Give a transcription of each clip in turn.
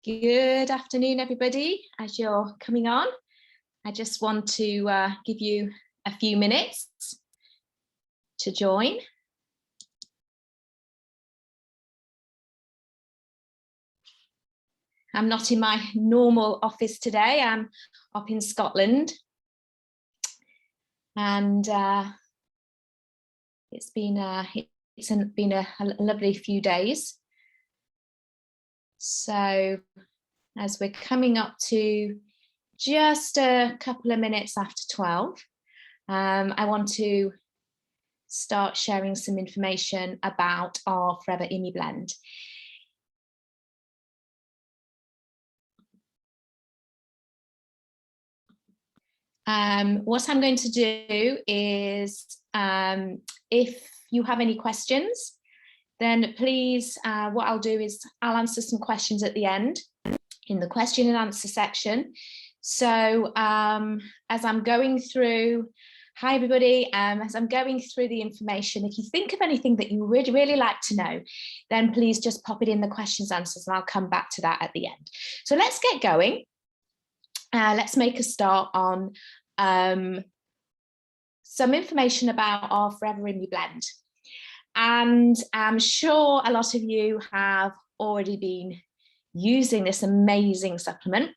Good afternoon, everybody. As you're coming on, I just want to give you a few minutes to join. I'm not in my normal office today. I'm up in Scotland. And it's been a lovely few days. So as we're coming up to just a couple of minutes after 12, I want to start sharing some information about our Forever Immublend. What I'm going to do is, if you have any questions, then please, what I'll do is I'll answer some questions at the end in the question and answer section. So as I'm going through, hi everybody, as I'm going through the information, if you think of anything that you really like to know, then please just pop it in the questions answers and I'll come back to that at the end. So let's get going. Let's make a start on some information about our Forever Immublend. And I'm sure a lot of you have already been using this amazing supplement.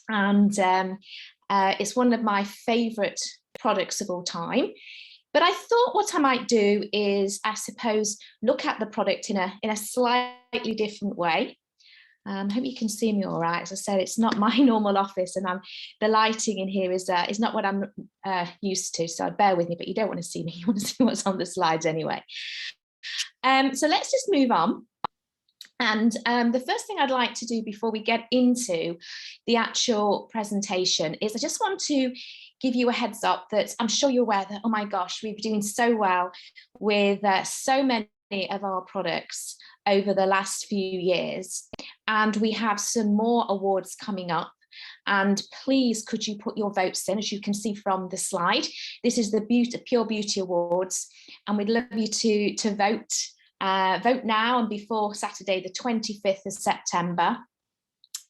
And it's one of my favorite products of all time. But I thought what I might do is, I suppose, look at the product in a slightly different way. I hope you can see me all right. As I said, it's not my normal office, and the lighting in here is not what I'm used to, so bear with me, but you don't want to see me, you want to see what's on the slides anyway. So let's just move on. And the first thing I'd like to do before we get into the actual presentation is I just want to give you a heads up that I'm sure you're aware that, oh my gosh, we've been doing so well with so many of our products over the last few years, and we have some more awards coming up. And please, could you put your votes in? As you can see from the slide, this is the Pure Beauty Awards, and we'd love you to vote. Vote now and before Saturday, the 25th of September.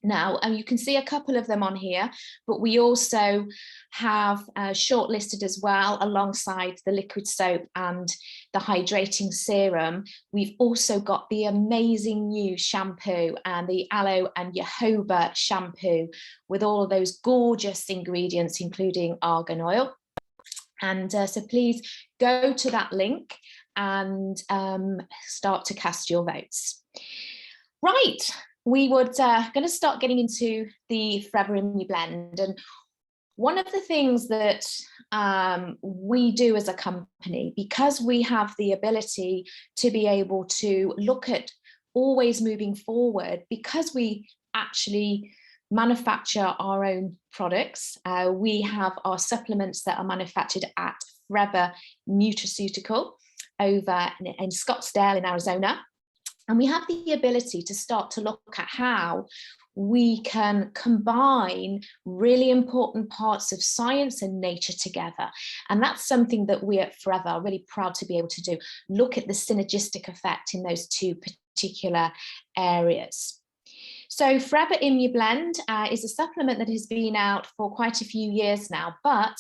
Now, you can see a couple of them on here, but we also have shortlisted as well, alongside the liquid soap and the hydrating serum. We've also got the amazing new shampoo and the aloe and jojoba shampoo with all of those gorgeous ingredients, including argan oil. And so please go to that link and start to cast your votes. Right. We were going to start getting into the Forever Immublend, and one of the things that we do as a company, because we have the ability to be able to look at always moving forward, because we actually manufacture our own products. We have our supplements that are manufactured at Forever Nutraceutical over in Scottsdale in Arizona. And we have the ability to start to look at how we can combine really important parts of science and nature together. And that's something that we at Forever are really proud to be able to do. Look at the synergistic effect in those two particular areas. So Forever Immublend is a supplement that has been out for quite a few years now. But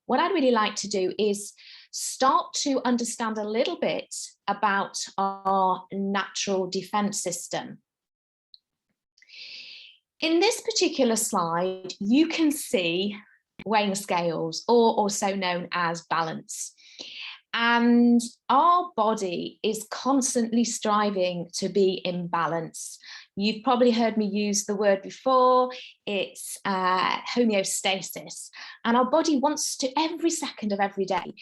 what I'd really like to do is start to understand a little bit about our natural defense system. In this particular slide, you can see weighing scales, or also known as balance. And our body is constantly striving to be in balance. You've probably heard me use the word before, it's homeostasis. And our body wants to, every second of every day,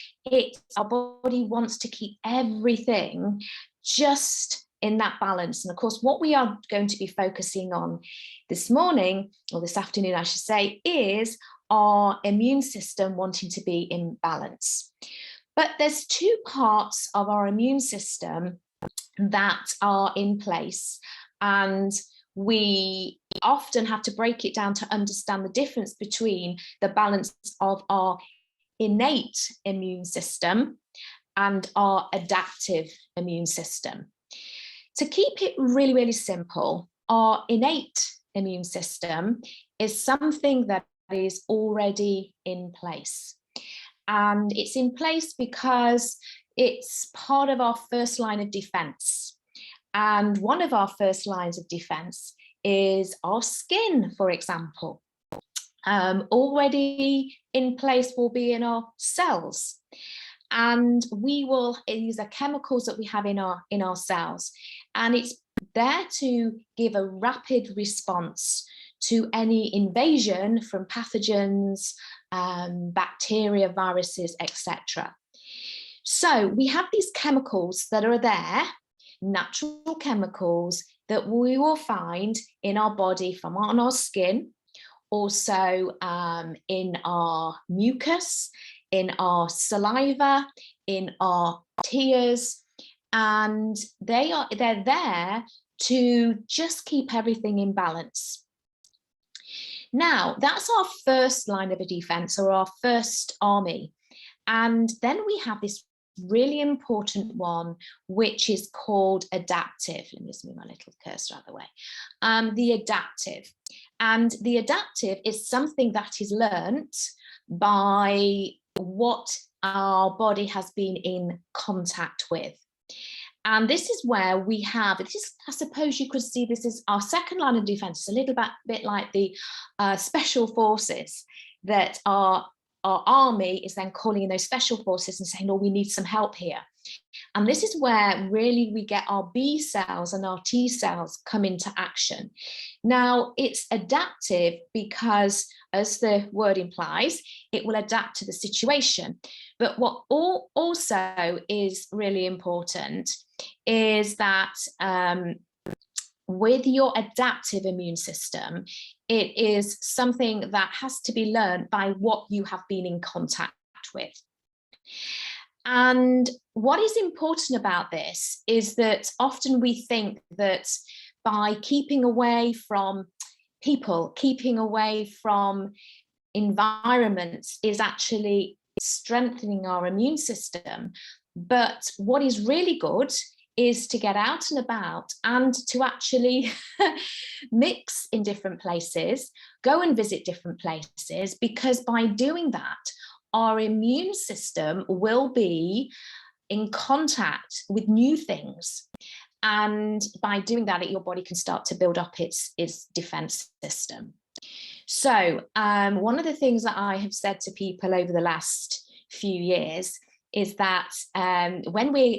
our body wants to keep everything just in that balance. And of course, what we are going to be focusing on this morning, or this afternoon, I should say, is our immune system wanting to be in balance. But there's two parts of our immune system that are in place, and we often have to break it down to understand the difference between the balance of our innate immune system and our adaptive immune system. To keep it really, really simple, our innate immune system is something that is already in place. And it's in place because it's part of our first line of defense. And one of our first lines of defense is our skin, for example. Already in place will be in our cells. And these are chemicals that we have in our cells. And it's there to give a rapid response to any invasion from pathogens, bacteria, viruses, etc. So we have these chemicals that are there, natural chemicals that we will find in our body, from on our skin, also in our mucus, in our saliva, in our tears, and they're there to just keep everything in balance. Now, that's our first line of a defense, or our first army. And then we have this really important one, which is called adaptive. Let me just move my little cursor out of the way. The adaptive. And the adaptive is something that is learnt by what our body has been in contact with. And this is where we have, I suppose you could see this is our second line of defense. It's a little bit like the special forces, that our army is then calling in those special forces and saying, oh, we need some help here. And this is where really we get our B cells and our T cells come into action. Now, it's adaptive because, as the word implies, it will adapt to the situation. But what also is really important is that with your adaptive immune system, it is something that has to be learned by what you have been in contact with. And what is important about this is that often we think that by keeping away from people, keeping away from environments is actually strengthening our immune system. But what is really good is to get out and about and to actually mix in different places, go and visit different places, because by doing that, our immune system will be in contact with new things. And by doing that, your body can start to build up its defense system. So one of the things that I have said to people over the last few years is that when we're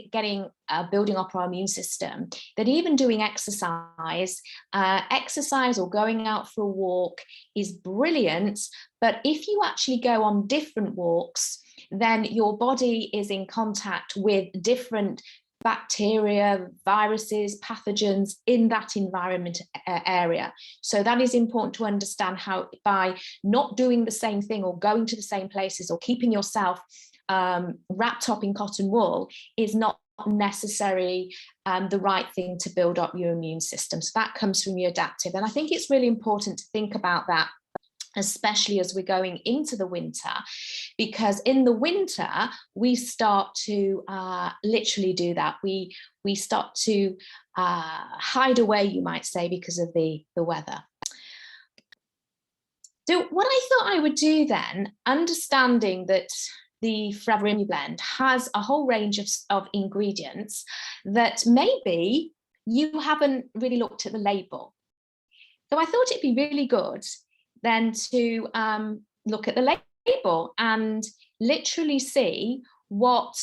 building up our immune system, that even doing exercise or going out for a walk is brilliant. But if you actually go on different walks, then your body is in contact with different bacteria, viruses, pathogens in that environment area. So that is important to understand, how by not doing the same thing or going to the same places or keeping yourself wrapped up in cotton wool is not necessarily the right thing to build up your immune system. So that comes from your adaptive. And I think it's really important to think about that, especially as we're going into the winter, because in the winter we start to literally do that. We start to hide away, you might say, because of the weather. So what I thought I would do then, understanding that the Forever Immublend has a whole range of ingredients that maybe you haven't really looked at the label. So I thought it'd be really good then to look at the label and literally see what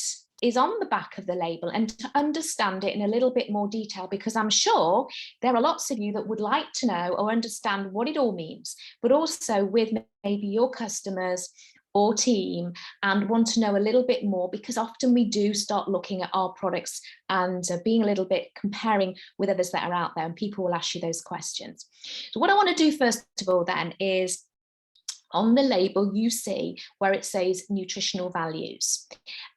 is on the back of the label and to understand it in a little bit more detail, because I'm sure there are lots of you that would like to know or understand what it all means, but also with maybe your customers or team and want to know a little bit more, because often we do start looking at our products and being a little bit comparing with others that are out there, and people will ask you those questions. So what I want to do first of all then is, on the label you see where it says nutritional values,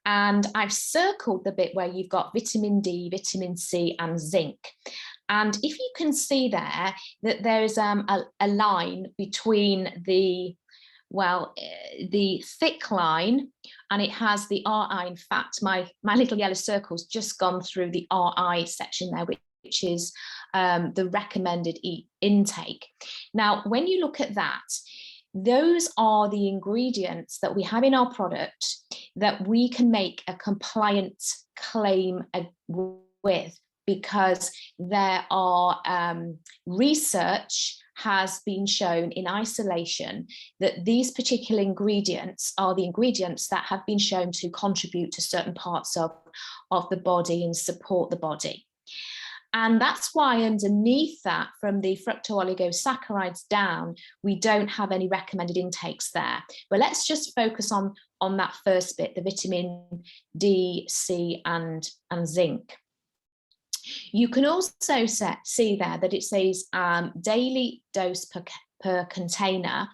and I've circled the bit where you've got vitamin D, vitamin C and zinc. And if you can see there that there's a line between the thick line, and it has the RI. In fact, my little yellow circle's just gone through the RI section there, which is the recommended intake. Now, when you look at that, those are the ingredients that we have in our product that we can make a compliant claim with, because there are research has been shown in isolation that these particular ingredients are the ingredients that have been shown to contribute to certain parts of the body and support the body. And that's why underneath that, from the fructooligosaccharides down, we don't have any recommended intakes there. But let's just focus on that first bit, the vitamin D, C, and zinc. You can also see there that it says daily dose per container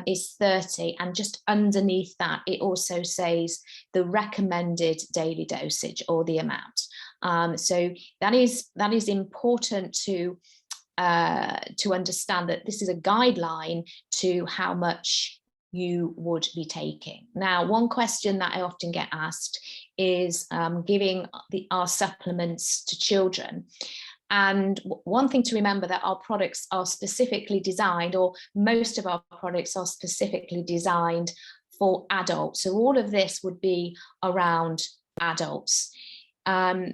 is 30, and just underneath that it also says the recommended daily dosage, or the amount. So that is important to understand, that this is a guideline to how much you would be taking. Now, one question that I often get asked is giving our supplements to children. And one thing to remember, that our products are specifically designed, or most of our products are specifically designed for adults. So all of this would be around adults. Our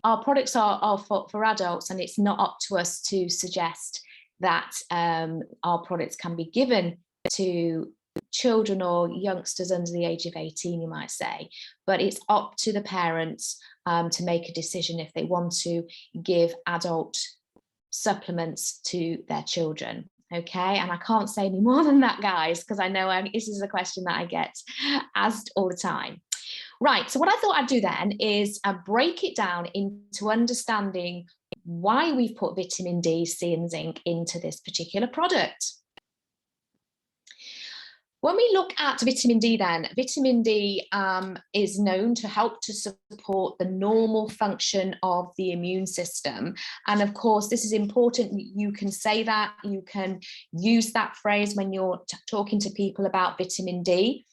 products are for adults, and it's not up to us to suggest that our products can be given to children or youngsters under the age of 18, you might say, but it's up to the parents to make a decision if they want to give adult supplements to their children. Okay, and I can't say any more than that, guys, because I know this is a question that I get asked all the time. Right, so what I thought I'd do then is break it down into understanding why we've put vitamin D, C, and zinc into this particular product. When we look at vitamin D then, vitamin D is known to help to support the normal function of the immune system. And of course, this is important. You can say that, you can use that phrase when you're talking to people about vitamin D.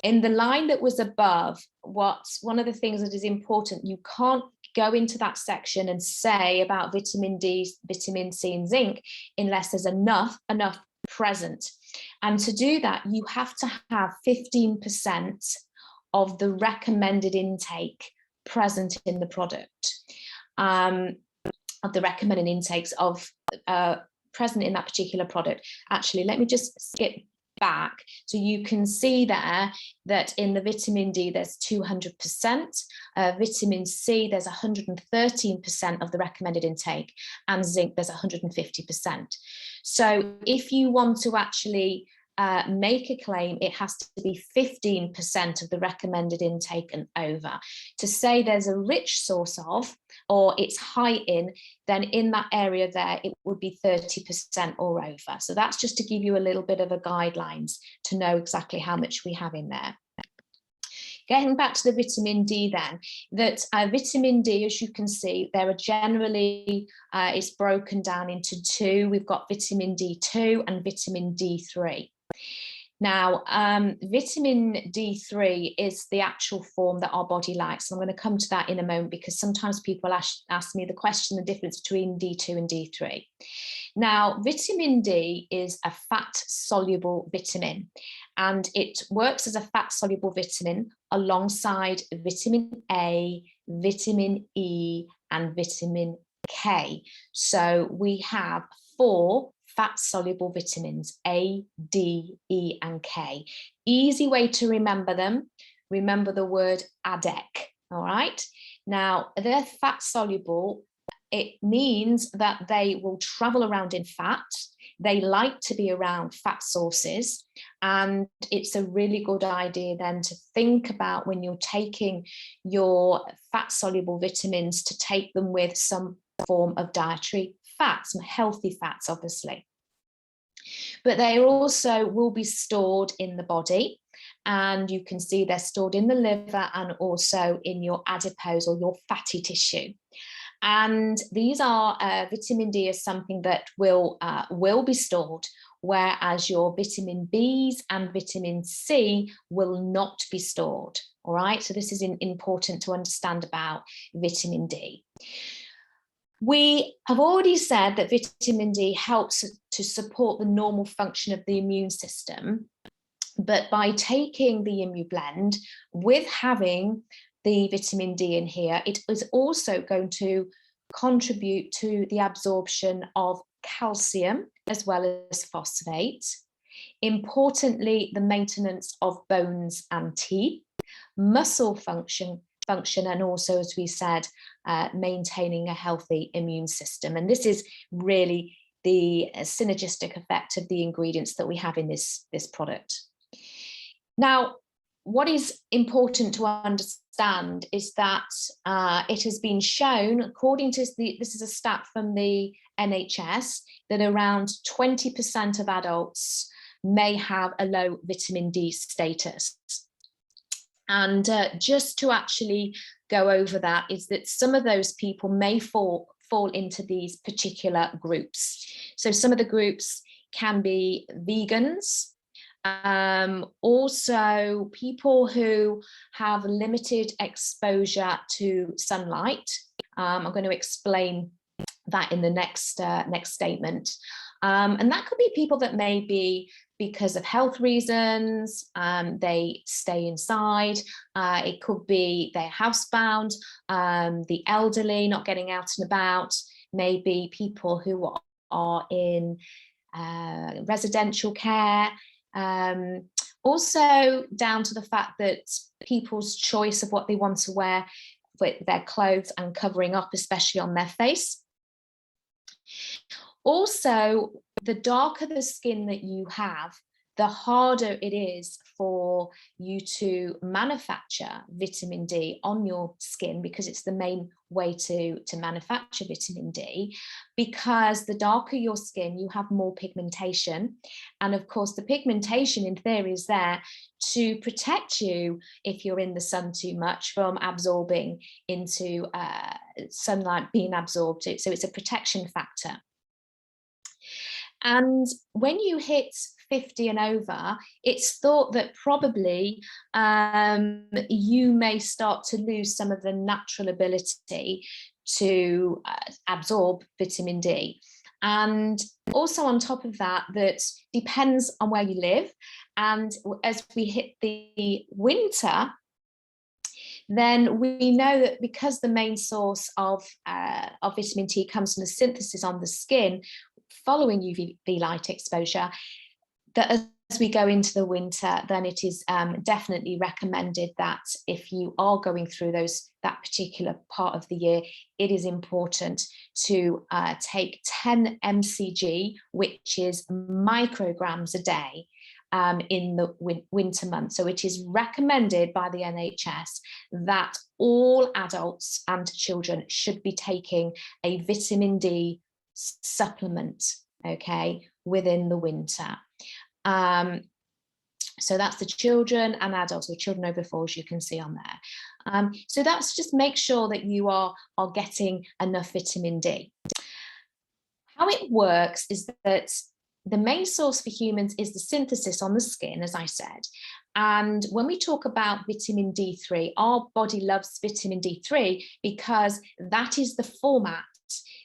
In the line that was above, one of the things that is important, you can't go into that section and say about vitamin D, vitamin C, and zinc unless there's enough present. And to do that, you have to have 15% of the recommended intake present in the product, of the recommended intakes of present in that particular product. Actually, let me just skip back, so you can see there that in the vitamin D there's 200%, vitamin C there's 113% of the recommended intake, and zinc there's 150%. So if you want to actually make a claim, it has to be 15% of the recommended intake and over. To say there's a rich source of, or it's high in, then in that area there, it would be 30% or over. So that's just to give you a little bit of a guidelines to know exactly how much we have in there. Getting back to the vitamin D then, that vitamin D, as you can see, there are generally, it's broken down into two. We've got vitamin D2 and vitamin D3. Now, vitamin D3 is the actual form that our body likes. I'm going to come to that in a moment, because sometimes people ask me the question, the difference between D2 and D3. Now, vitamin D is a fat-soluble vitamin, and it works as a fat-soluble vitamin alongside vitamin A, vitamin E, and vitamin K. So we have 4 fat-soluble vitamins, A, D, E, and K. Easy way to remember them. Remember the word ADEC, all right? Now, they're fat-soluble. It means that they will travel around in fat. They like to be around fat sources. And it's a really good idea then to think about, when you're taking your fat-soluble vitamins, to take them with some form of dietary fats, some healthy fats, obviously. But they also will be stored in the body, and you can see they're stored in the liver and also in your adipose, or your fatty tissue. And these are vitamin D is something that will be stored whereas your vitamin Bs and vitamin C will not be stored. All right, so this is important to understand about vitamin D. We have already said that vitamin D helps to support the normal function of the immune system, but by taking the Immublend, with having the vitamin D in here, it is also going to contribute to the absorption of calcium as well as phosphate. Importantly, the maintenance of bones and teeth, muscle function, and also, as we said, maintaining a healthy immune system. And this is really the synergistic effect of the ingredients that we have in this product. Now, what is important to understand is that it has been shown, according to this is a stat from the NHS, that around 20% of adults may have a low vitamin D status. And just to actually go over that is that some of those people may fall into these particular groups. So some of the groups can be vegans, also people who have limited exposure to sunlight. I'm going to explain that in the next statement. And that could be people that may be because of health reasons, they stay inside. It could be they're housebound, the elderly not getting out and about, maybe people who are in residential care. Also down to the fact that people's choice of what they want to wear with their clothes and covering up, especially on their face. Also, the darker the skin that you have, the harder it is for you to manufacture vitamin D on your skin, because it's the main way to manufacture vitamin D. Because the darker your skin, you have more pigmentation. And of course, the pigmentation in theory is there to protect you if you're in the sun too much from absorbing into sunlight being absorbed. So it's a protection factor. And when you hit 50 and over, it's thought that probably you may start to lose some of the natural ability to absorb vitamin D. And also on top of that, that depends on where you live. And as we hit the winter, then we know that because the main source of vitamin D comes from the synthesis on the skin following UV light exposure, that as we go into the winter, then it is definitely recommended that if you are going through that particular part of the year, it is important to take 10 mcg, which is micrograms a day, in the winter months. So it is recommended by the NHS that all adults and children should be taking a vitamin D supplement, okay, within the winter. So that's the children and adults, or children over 4, as you can see on there. So that's just make sure that you are getting enough vitamin D. How it works is that the main source for humans is the synthesis on the skin, as I said. And when we talk about vitamin D3, our body loves vitamin D3 because that is the format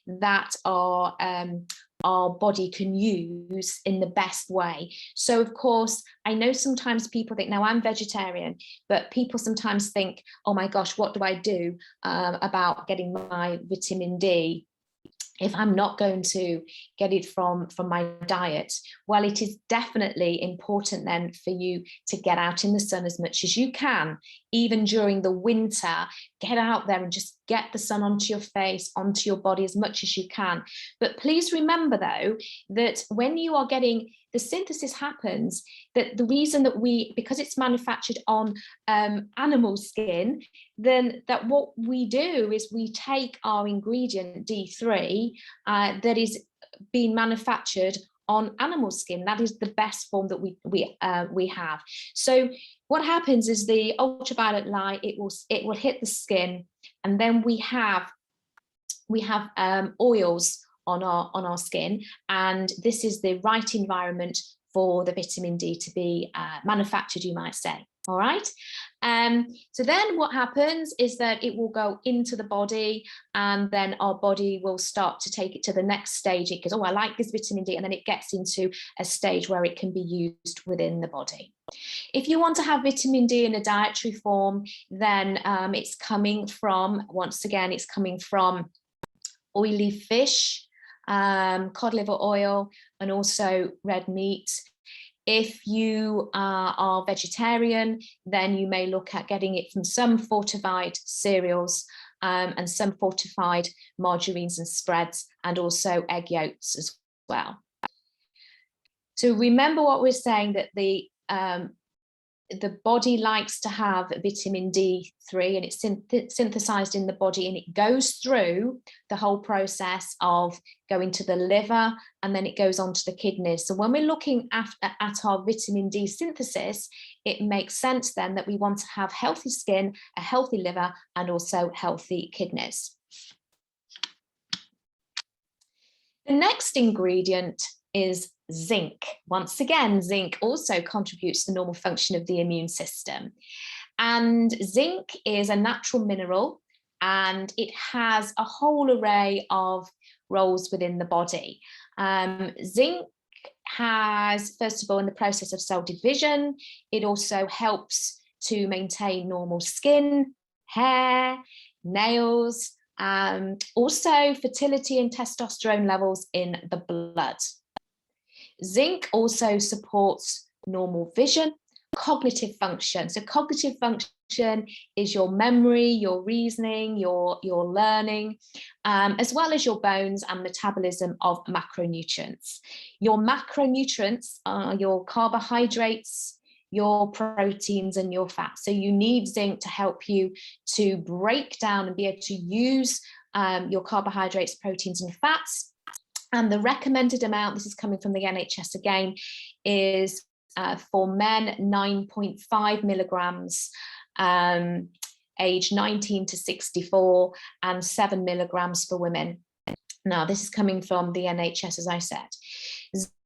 that our body can use in the best way. So of course, I know sometimes people think, now I'm vegetarian, but people sometimes think, oh my gosh, what do I do about getting my vitamin D if I'm not going to get it from my diet? Well, it is definitely important then for you to get out in the sun as much as you can, even during the winter. Get out there and just get the sun onto your face, onto your body as much as you can. But please remember though, that when you are getting the synthesis happens, that the reason that because it's manufactured on animal skin, then that what we do is we take our ingredient D3 that is being manufactured on animal skin. That is the best form that we have. So what happens is the ultraviolet light, it will hit the skin, and then we have oils on our skin, and this is the right environment for the vitamin D to be manufactured, you might say. All right. So then what happens is that it will go into the body, and then our body will start to take it to the next stage. It goes, oh, I like this vitamin D, and then it gets into a stage where it can be used within the body. If you want to have vitamin D in a dietary form, then it's coming from, once again, it's coming from oily fish, cod liver oil, and also red meat. If you are vegetarian, then you may look at getting it from some fortified cereals and some fortified margarines and spreads, and also egg yolks as well. So remember what we're saying, that the body likes to have vitamin D3, and it's synthesized in the body, and it goes through the whole process of going to the liver, and then it goes on to the kidneys. So when we're looking at our vitamin D synthesis, it makes sense then that we want to have healthy skin, a healthy liver, and also healthy kidneys. The next ingredient is zinc. Once again, zinc also contributes to the normal function of the immune system. And zinc is a natural mineral, and it has a whole array of roles within the body. Zinc has, first of all, in the process of cell division, it also helps to maintain normal skin, hair, nails, also fertility and testosterone levels in the blood. Zinc also supports normal vision, cognitive function. So cognitive function is your memory, your reasoning, your learning, as well as your bones and metabolism of macronutrients. Your macronutrients are your carbohydrates, your proteins, and your fats. So you need zinc to help you to break down and be able to use your carbohydrates, proteins, and fats. And the recommended amount, this is coming from the NHS again, is for men 9.5 milligrams, age 19 to 64, and 7 milligrams for women. Now, this is coming from the NHS, as I said.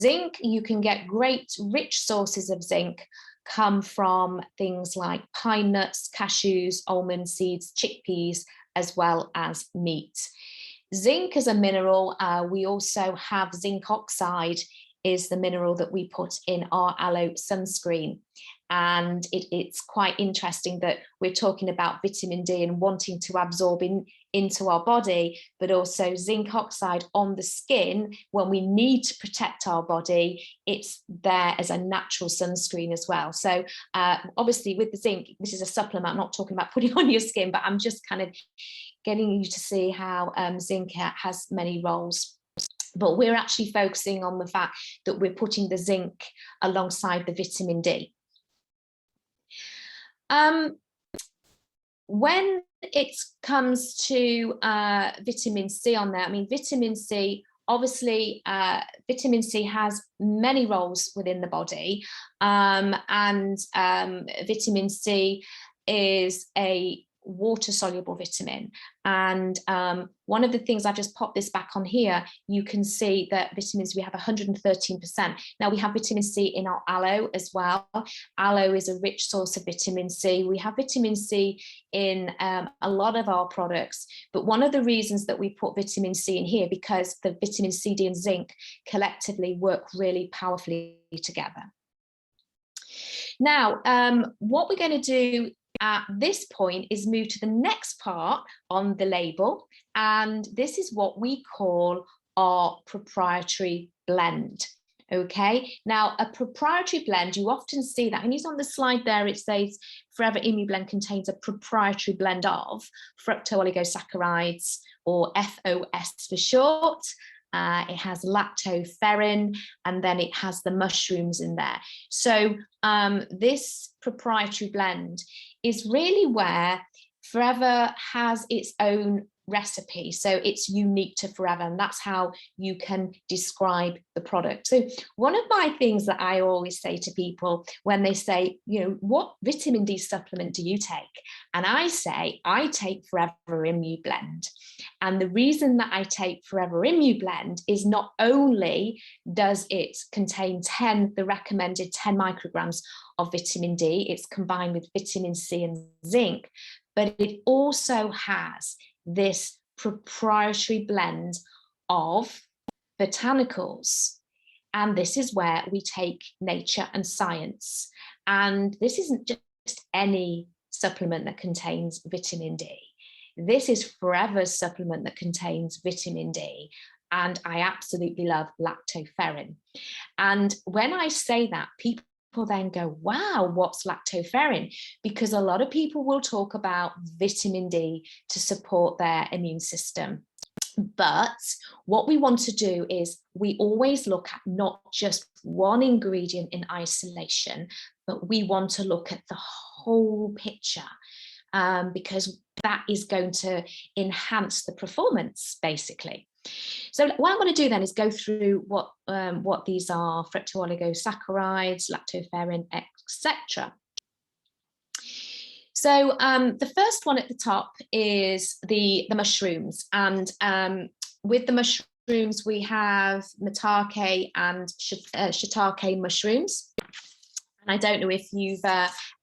Zinc, you can get great rich sources of zinc, come from things like pine nuts, cashews, almond seeds, chickpeas, as well as meat. Zinc as a mineral, we also have zinc oxide, is the mineral that we put in our aloe sunscreen. And it's quite interesting that we're talking about vitamin D and wanting to absorb into our body, but also zinc oxide on the skin when we need to protect our body. It's there as a natural sunscreen as well. So obviously with the zinc, this is a supplement. I'm not talking about putting on your skin, but I'm just kind of getting you to see how zinc has many roles. But we're actually focusing on the fact that we're putting the zinc alongside the vitamin D. When it comes to vitamin C on there, I mean, vitamin C, obviously, vitamin C has many roles within the body, and vitamin C is a water-soluble vitamin. And one of the things, I've just popped this back on here, you can see that vitamins, we have 113%. Now, we have vitamin C in our aloe as well. Aloe is a rich source of vitamin C. We have vitamin C in a lot of our products, but one of the reasons that we put vitamin C in here, because the vitamin C, D, and zinc collectively work really powerfully together. Now, what we're going to do at this point is move to the next part on the label, and this is what we call our proprietary blend. Okay, now a proprietary blend, you often see that, and it's on the slide there, it says Forever Immublend contains a proprietary blend of fructooligosaccharides, or FOS for short. It has lactoferrin, and then it has the mushrooms in there. So this proprietary blend is really where Forever has its own recipe, so it's unique to Forever, and that's how you can describe the product. So one of my things that I always say to people when they say, you know, what vitamin D supplement do you take? And I say, I take Forever Immublend. And the reason that I take Forever Immublend is not only does it contain the recommended 10 micrograms of vitamin D, it's combined with vitamin C and zinc, but it also has this proprietary blend of botanicals. And this is where we take nature and science. And this isn't just any supplement that contains vitamin D. This is Forever's supplement that contains vitamin D. And I absolutely love lactoferrin. And when I say that, people then go, wow, what's lactoferrin? Because a lot of people will talk about vitamin D to support their immune system. But what we want to do is we always look at not just one ingredient in isolation, but we want to look at the whole picture, because that is going to enhance the performance, basically. So what I'm going to do then is go through what these are: fructooligosaccharides, lactoferrin, etc. So the first one at the top is the mushrooms, and with the mushrooms we have maitake and shiitake mushrooms. And I don't know if you've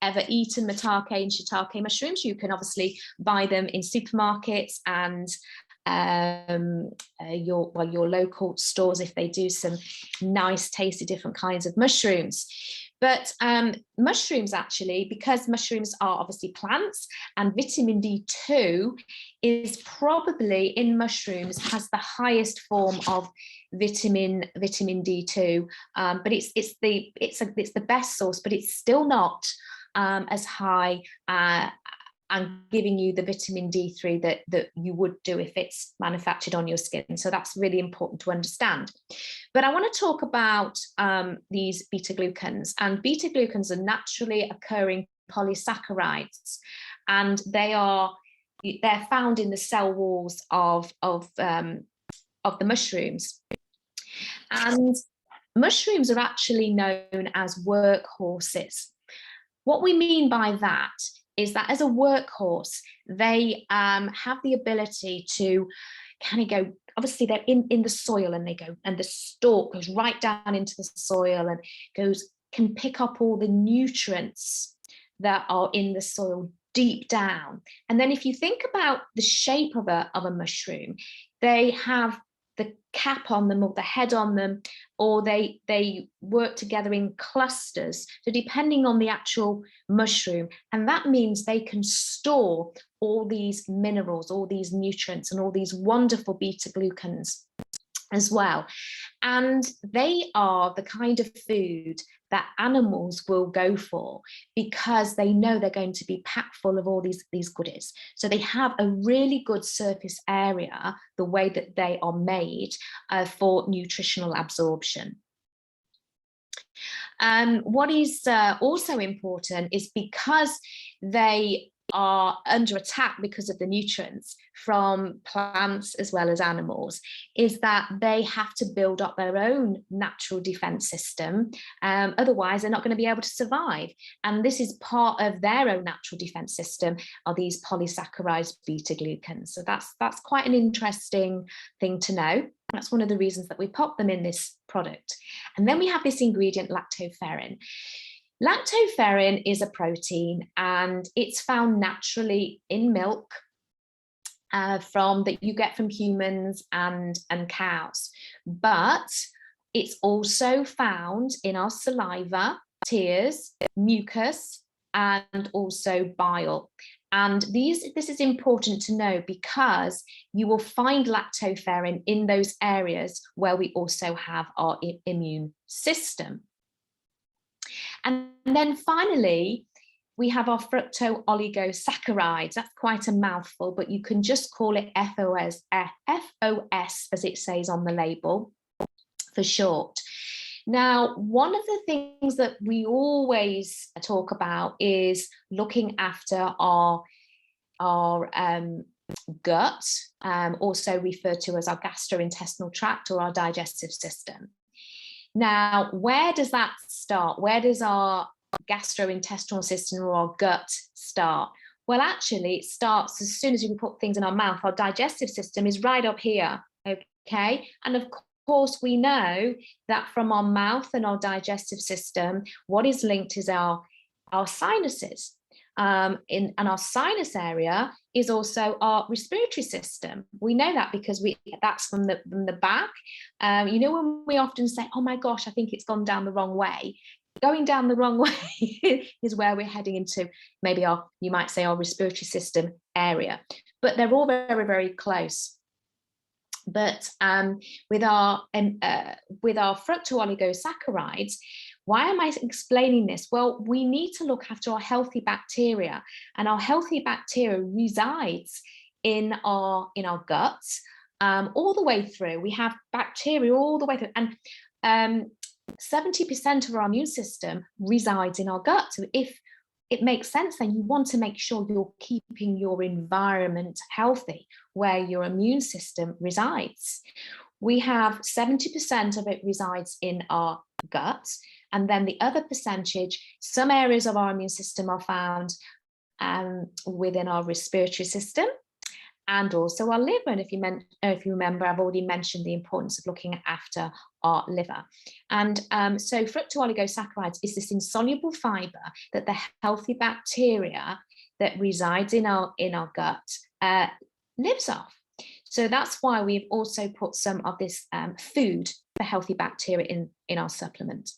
ever eaten maitake and shiitake mushrooms. You can obviously buy them in supermarkets and your local stores if they do some nice tasty different kinds of mushrooms. But mushrooms, actually, because mushrooms are obviously plants, and vitamin D2 is probably in mushrooms has the highest form of vitamin D2, but it's the best source, but it's still not as high and giving you the vitamin D3 that you would do if it's manufactured on your skin. So that's really important to understand. But I want to talk about these beta glucans, and beta glucans are naturally occurring polysaccharides, and they're found in the cell walls of the mushrooms. And mushrooms are actually known as workhorses. What we mean by that is that as a workhorse, they have the ability to kind of go, obviously they're in the soil, and they go, and the stalk goes right down into the soil and can pick up all the nutrients that are in the soil deep down. And then if you think about the shape of a mushroom, they have the cap on them or the head on them, or they work together in clusters. So depending on the actual mushroom, and that means they can store all these minerals, all these nutrients, and all these wonderful beta glucans as well. And they are the kind of food that animals will go for, because they know they're going to be packed full of all these goodies. So they have a really good surface area, the way that they are made, for nutritional absorption. What is also important is, because they are under attack because of the nutrients from plants as well as animals, is that they have to build up their own natural defense system. Otherwise, they're not going to be able to survive. And this is part of their own natural defense system, are these polysaccharides, beta glucans. So that's quite an interesting thing to know. That's one of the reasons that we pop them in this product. And then we have this ingredient, lactoferrin. Lactoferrin is a protein, and it's found naturally in milk that you get from humans and cows. But it's also found in our saliva, tears, mucus, and also bile. And this is important to know, because you will find lactoferrin in those areas where we also have our immune system. And then finally, we have our fructooligosaccharides. That's quite a mouthful, but you can just call it FOS, as it says on the label for short. Now, one of the things that we always talk about is looking after our gut, also referred to as our gastrointestinal tract or our digestive system. Now, where does that start? Where does our gastrointestinal system or our gut start? Well, actually, it starts as soon as we put things in our mouth. Our digestive system is right up here, okay? And of course, we know that from our mouth and our digestive system, what is linked is our sinuses. And our sinus area is also our respiratory system. We know that because that's from the back. You know, when we often say, oh my gosh, I think it's gone down the wrong way. Going down the wrong way is where we're heading into, maybe you might say our respiratory system area, but they're all very, very close. But with our fructooligosaccharides, why am I explaining this? Well, we need to look after our healthy bacteria, and our healthy bacteria resides in our guts all the way through. We have bacteria all the way through, and 70% of our immune system resides in our gut. So if it makes sense, then you want to make sure you're keeping your environment healthy where your immune system resides. We have 70% of it resides in our gut, and then the other percentage, some areas of our immune system are found within our respiratory system and also our liver. And if you remember, I've already mentioned the importance of looking after our liver. And so fructooligosaccharides is this insoluble fiber that the healthy bacteria that resides in our gut lives off. So that's why we've also put some of this food for healthy bacteria in our supplement.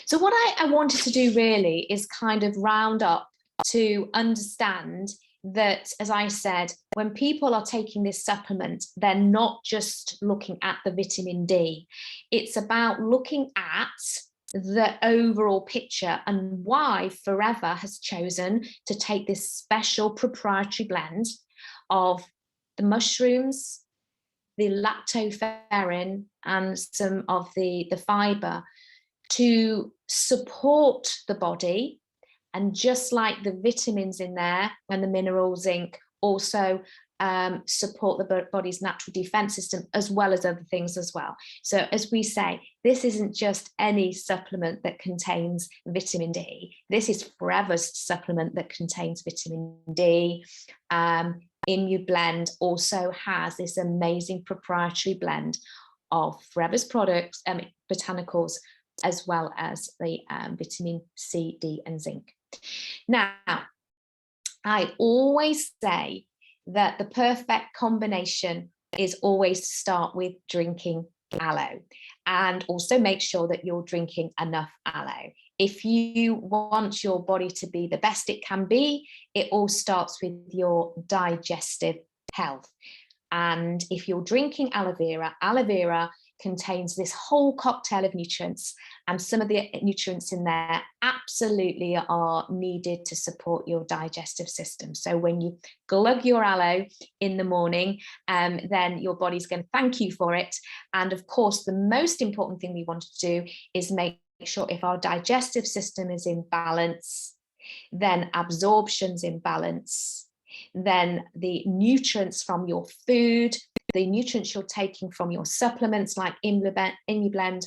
So what I wanted to do really is kind of round up to understand that, as I said, when people are taking this supplement, they're not just looking at the vitamin D. It's about looking at the overall picture and why Forever has chosen to take this special proprietary blend of the mushrooms, the lactoferrin, and some of the fiber to support the body. And just like the vitamins in there and the mineral zinc also support the body's natural defense system, as well as other things as well. So as we say, this isn't just any supplement that contains vitamin D. This is Forever's supplement that contains vitamin D. Immublend also has this amazing proprietary blend of Forever's products, botanicals, as well as the vitamin C, D, and zinc. Now, I always say that the perfect combination is always to start with drinking aloe, and also make sure that you're drinking enough aloe. If you want your body to be the best it can be, it all starts with your digestive health. And if you're drinking aloe vera contains this whole cocktail of nutrients, and some of the nutrients in there absolutely are needed to support your digestive system. So when you glug your aloe in the morning, then your body's going to thank you for it. And of course, the most important thing we want to do is make sure if our digestive system is in balance, then absorption's in balance, then the nutrients from your food, the nutrients you're taking from your supplements like Immublend,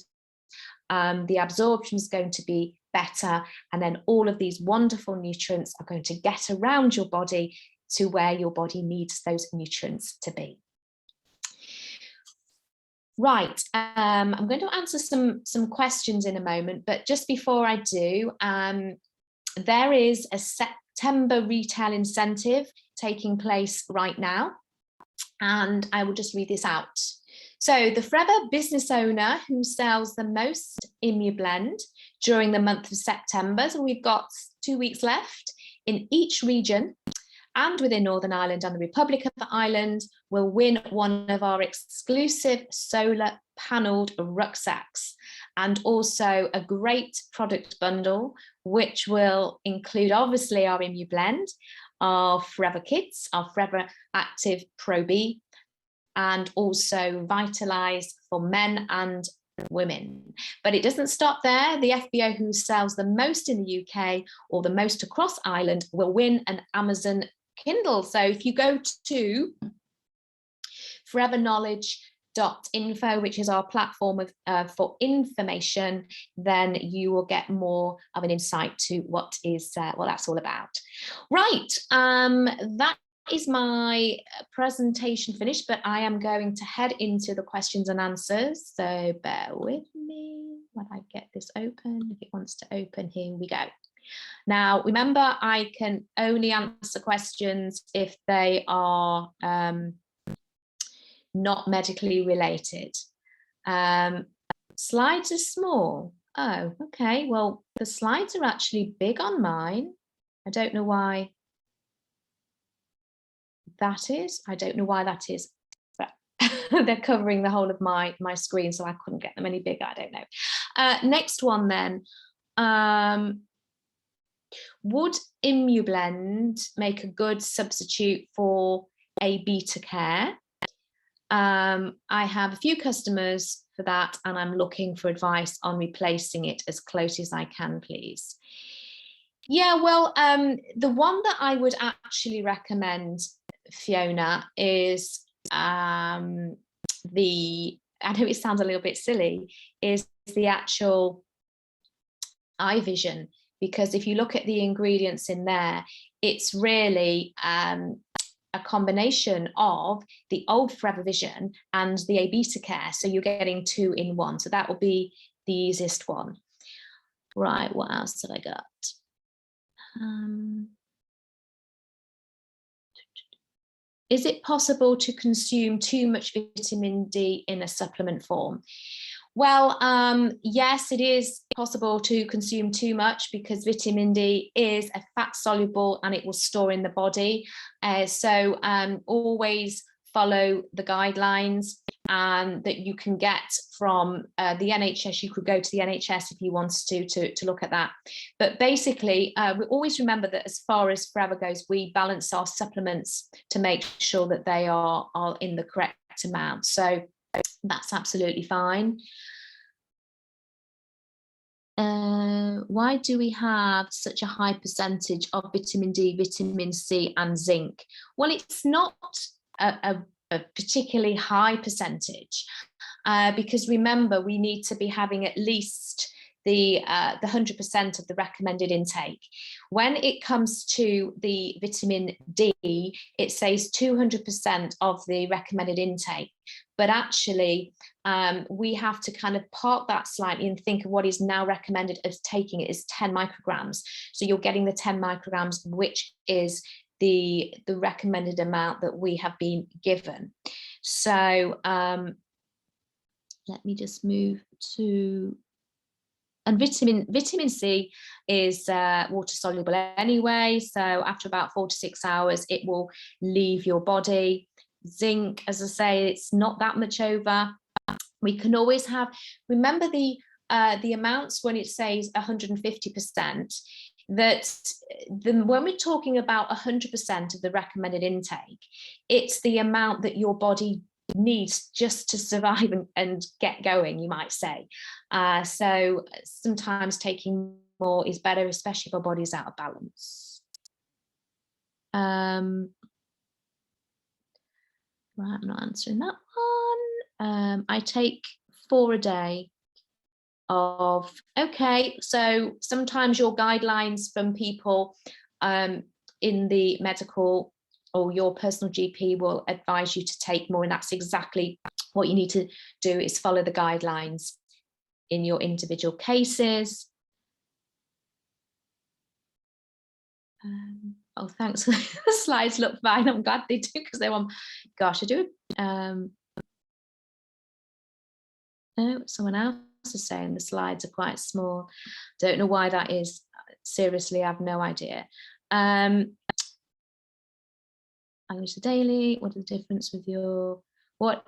the absorption is going to be better, and then all of these wonderful nutrients are going to get around your body to where your body needs those nutrients to be. Right, I'm going to answer some questions in a moment, but just before I do, there is a September retail incentive taking place right now, and I will just read this out. So the Forever business owner who sells the most Immublend during the month of September, so we've got 2 weeks left in each region and within Northern Ireland and the Republic of Ireland, will win one of our exclusive solar panelled rucksacks, and also a great product bundle, which will include obviously our Immublend, our Forever Kids, our Forever Active Pro B, and also Vitalize for men and women. But it doesn't stop there. The FBO who sells the most in the UK or the most across Ireland will win an Amazon Kindle. So if you go to foreverknowledge.info, which is our platform for information, then you will get more of an insight to what that's all about. Right, that is my presentation finished, but I am going to head into the questions and answers. So bear with me when I get this open. If it wants to open, here we go. Now, remember, I can only answer questions if they are not medically related. Slides are small. Oh, okay. Well, the slides are actually big on mine. I don't know why that is. I don't know why that is. But they're covering the whole of my screen, so I couldn't get them any bigger. I don't know. Next one then. Would Immublend make a good substitute for a beta care? I have a few customers for that, and I'm looking for advice on replacing it as close as I can, please. Yeah, well, the one that I would actually recommend, Fiona, is I know it sounds a little bit silly, is the actual eye vision. Because if you look at the ingredients in there, it's really a combination of the old Forever Vision and the A-beta care. So you're getting 2 in 1. So that will be the easiest one. Right, what else have I got? Is it possible to consume too much vitamin D in a supplement form? Well, yes, it is possible to consume too much because vitamin D is a fat soluble and it will store in the body. So always follow the guidelines that you can get from the NHS. You could go to the NHS if you wanted to look at that. But basically, we always remember that as far as Forever goes, we balance our supplements to make sure that they are in the correct amount. So that's absolutely fine. Why do we have such a high percentage of vitamin D, vitamin C and zinc? Well, it's not a particularly high percentage because remember, we need to be having at least the 100% of the recommended intake. When it comes to the vitamin D, it says 200% of the recommended intake, but actually we have to kind of park that slightly and think of what is now recommended as taking it is 10 micrograms. So you're getting the 10 micrograms, which is the recommended amount that we have been given. So let me just move to, and vitamin C is water soluble anyway. So after about 4 to 6 hours, it will leave your body. Zinc, as I say, it's not that much over. We can always have, remember the amounts when it says 150%, that when we're talking about 100% of the recommended intake, it's the amount that your body needs just to survive and get going, you might say. So sometimes taking more is better, especially if our body's out of balance. Right, I'm not answering that one. I take 4 a day of, okay, so sometimes your guidelines from people in the medical or your personal GP will advise you to take more, and that's exactly what you need to do, is follow the guidelines in your individual cases. Oh, thanks. The slides look fine. I'm glad they do, because they want, gosh, I do. No, someone else is saying the slides are quite small. Don't know why that is. Seriously, I have no idea. Language daily. What is the difference with your? What's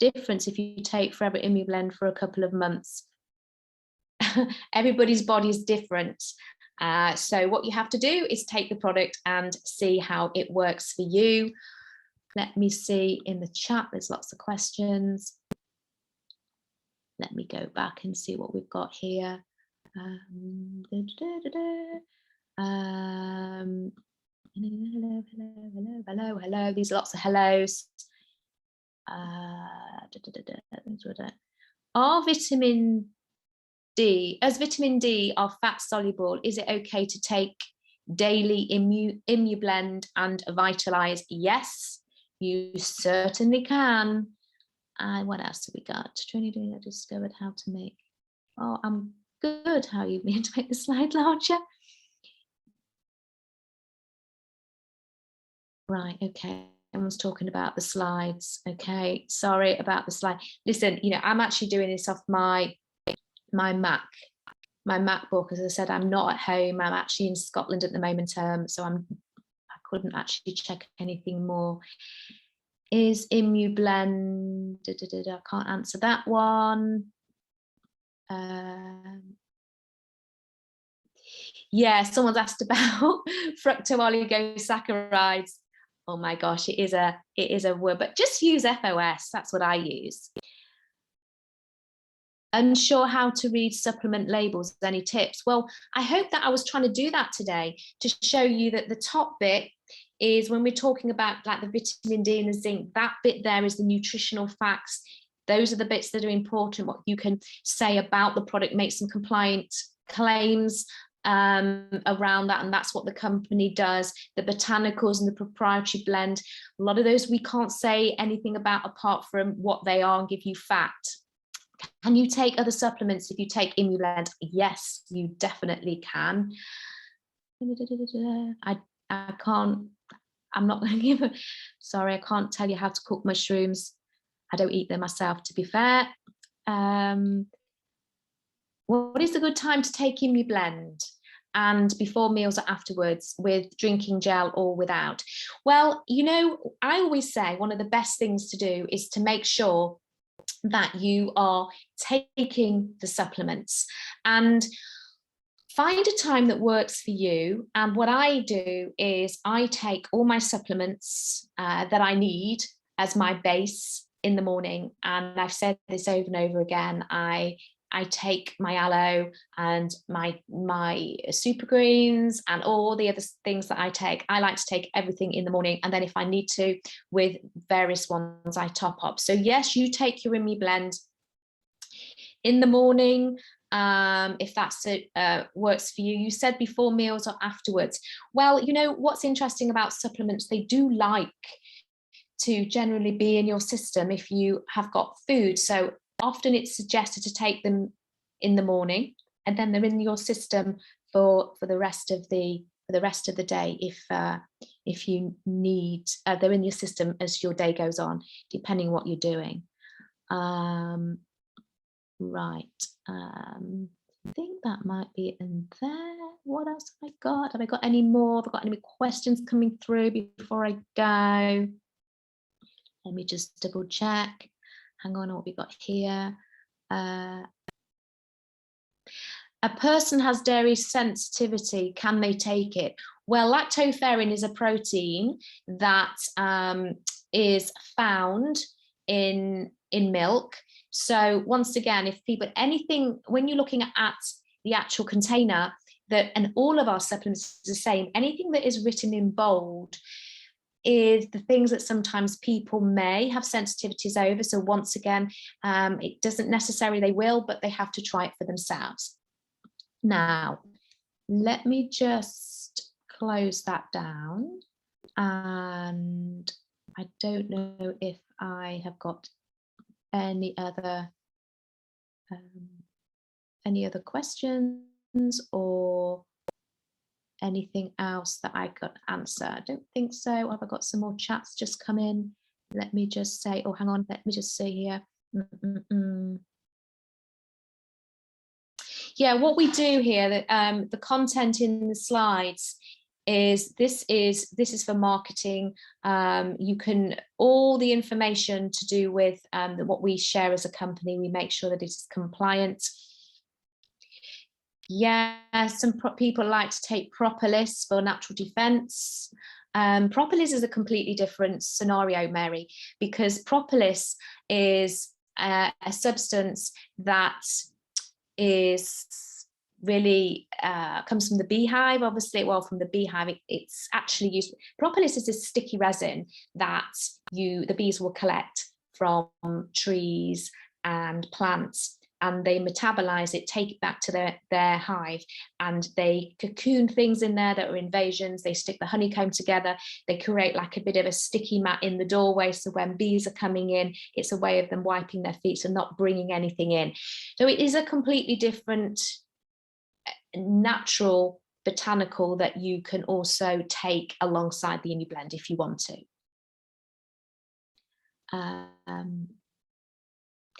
difference if you take Forever Immublend for a couple of months? Everybody's body is different. So what you have to do is take the product and see how it works for you. Let me see in the chat. There's lots of questions. Let me go back and see what we've got here. Hello. hello, hello. These are lots of hellos. Are vitamin D, as vitamin D are fat soluble, is it okay to take daily Immublend and Vitalize? Yes, you certainly can. And what else have we got? Trinity discovered how to make. Oh, I'm good. How you mean to make the slide larger? Right, okay. Everyone's talking about the slides. Okay, sorry about the slide. Listen, you know, I'm actually doing this off my MacBook. As I said, I'm not at home. I'm actually in Scotland at the moment, so I couldn't actually check anything more. Is Immublend? I can't answer that one. Yeah, someone's asked about fructooligosaccharides. Oh my gosh, it is a word, but just use FOS. That's what I use. Unsure how to read supplement labels. Any tips? Well, I hope that I was trying to do that today to show you that the top bit is when we're talking about like the vitamin D and the zinc, that bit there is the nutritional facts. Those are the bits that are important, what you can say about the product, make some compliant claims around that, and that's what the company does. The botanicals and the proprietary blend, a lot of those we can't say anything about apart from what they are and give you fact. Can you take other supplements if you take Immublend? Yes, you definitely can. I can't, I'm not going to give a, sorry, I can't tell you how to cook mushrooms. I don't eat them myself, to be fair. What is a good time to take Immublend? And before meals or afterwards, with drinking gel or without? Well, you know, I always say one of the best things to do is to make sure that you are taking the supplements and find a time that works for you. And what I do is I take all my supplements that I need as my base in the morning. And I've said this over and over again. I take my aloe and my super greens and all the other things that I take. I like to take everything in the morning, and then if I need to, with various ones, I top up. So yes, you take your Immublend in the morning if that's works for you. You said before meals or afterwards. Well, you know what's interesting about supplements, they do like to generally be in your system if you have got food. So often it's suggested to take them in the morning, and then they're in your system for the rest of the day if you need. They're in your system as your day goes on, depending what you're doing. Right. I think that might be it in there. What else have I got? Have I got any more? Have I got any questions coming through before I go? Let me just double check. Hang on, what we got here. A person has dairy sensitivity, can they take it? Well, lactoferrin is a protein that is found in milk. So once again, if people, anything, when you're looking at the actual container, that, and all of our supplements is the same, anything that is written in bold is the things that sometimes people may have sensitivities over. So once again, it doesn't necessarily they will, but they have to try it for themselves. Now, let me just close that down. And I don't know if I have got any other questions or anything else that I could answer. I don't think so. Have I got some more chats just come in? Let me just say, oh, hang on, let me just see here. Yeah, what we do here, the content in the slides is this is for marketing. You can, all the information to do with what we share as a company, we make sure that it's compliant. Yeah, some people like to take propolis for natural defense. Propolis is a completely different scenario, Mary, because propolis is a substance that is really comes from the beehive, obviously. Well, from the beehive, it's actually used. Propolis is a sticky resin that the bees will collect from trees and plants, and they metabolize it, take it back to their hive, and they cocoon things in there that are invasions. They stick the honeycomb together. They create like a bit of a sticky mat in the doorway, so when bees are coming in, it's a way of them wiping their feet and not bringing anything in. So it is a completely different natural botanical that you can also take alongside the Immublend if you want to.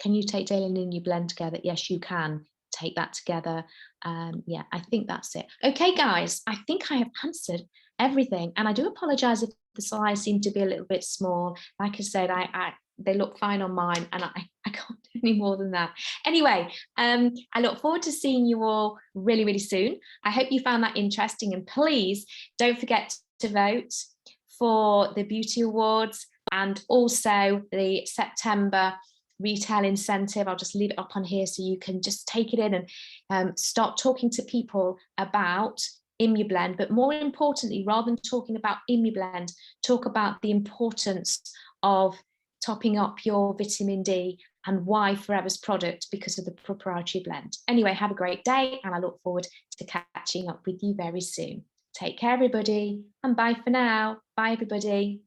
Can you take Daily and Immublend together? Yes, you can take that together. Yeah, I think that's it. Okay, guys, I think I have answered everything, and I do apologize if the slides seem to be a little bit small. Like I said, they look fine on mine, and I can't do any more than that. Anyway, I look forward to seeing you all really, really soon. I hope you found that interesting, and please don't forget to vote for the Beauty Awards and also the September retail incentive. I'll just leave it up on here so you can just take it in and start talking to people about Immublend. But more importantly, rather than talking about Immublend, talk about the importance of topping up your vitamin D and why Forever's product, because of the proprietary blend. Anyway, have a great day, and I look forward to catching up with you very soon. Take care, everybody, and bye for now. Bye, everybody.